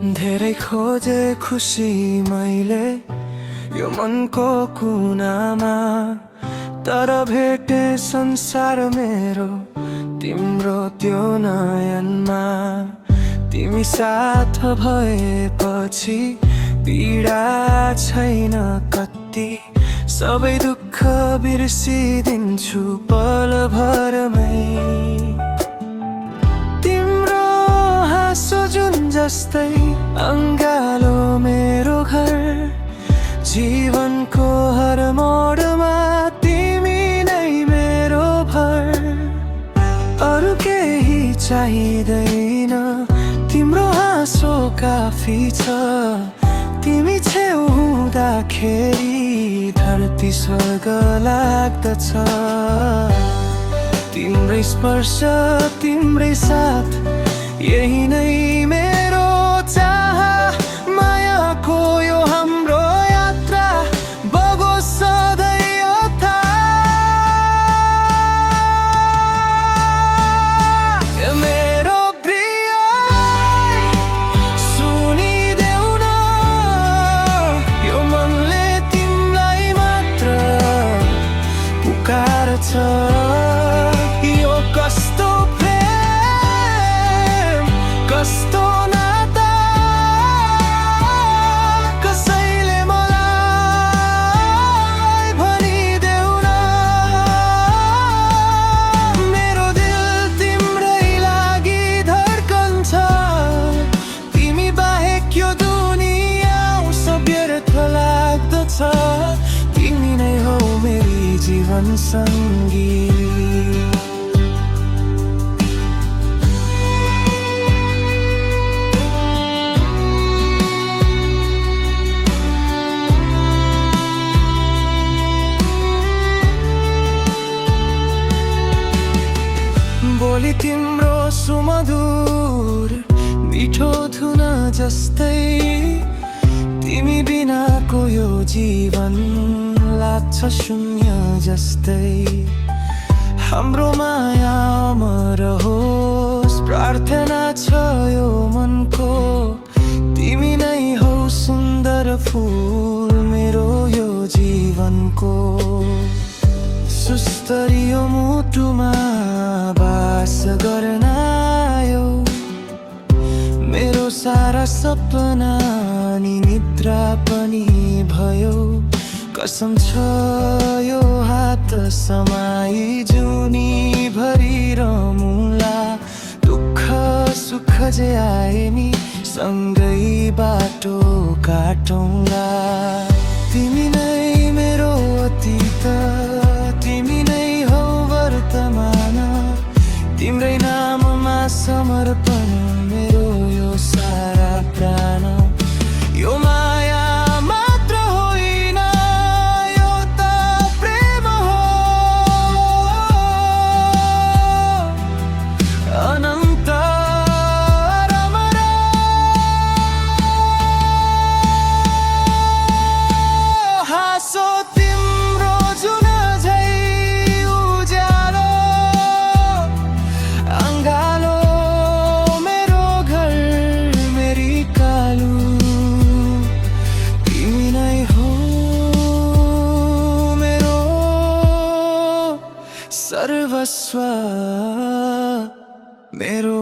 धेरै खोजे खुसी मैले यो मनको कुनामा, तर भेटे संसार मेरो तिम्रो त्यो नयनमा। तिमी साथ भएपछि पीडा छैन कति, सबै दुःख बिर्सिदिन्छु पल भरमै। तिम्रो हाँसो जुन जस्तै अङ्गालो मेरो घर, जीवनको हर मोडमा तिमी नै मेरो भर। अरू केही चाहिँदैन, तिम्रो हाँसो काफी छ। तिमी छेउ हुँदाखेरि धरती स्वर्ग लाग्दछ। तिम्रै स्पर्श तिम्रै साथ, यही नै मेरो चाह। मायाको यो हाम्रो यात्रा बगोस् सधैँ यता। मेरो प्रिय सुनिदेऊ न, यो मनले तिमीलाई मात्र पुकार्छ। यो कस्तो प्रेम, कस्तो नाता, कसैले मलाई भनिदेऊ न। मेरो दिल तिम्रै लागि धड्कन्छ, तिमी बाहेक यो दुनिया व्यर्थ लाग्दछ। तिमी नै हौ मेरी जीवन सङ्गी। बोली तिम्रो सुमधुर मिठो धुन जस्तै, तिमी बिनाको यो जीवन लाग्छ शून्य जस्तै। हाम्रो माया अमर होस् प्रार्थना छ यो मनको, तिमी नै हौ सुन्दर फुल मेरो यो जीवनको। सुस्तरियो मुटुमा बास गर्न आयो, मेरो सारा सपना नि निद्रा पनि भयो। कसम छ यो हात समाई जुनी भरि रमुला, दुःख सुख जे आए नि सँगै बाटो काटौँला। तिमी नै मेरो अतीत, तिमी नै हौ वर्तमान, तिम्रै नाममा समर्पण मेरो यो सारा प्राण। यो माया मात्र होइन, यो त प्रेम हो अनन्त रमण। हाँसो तिम्रो जुन झै उज्यालो, अङ्गालो मेरो घर मेरी कालु। तिमी नै हो मेरो सर्वस्व, मेरो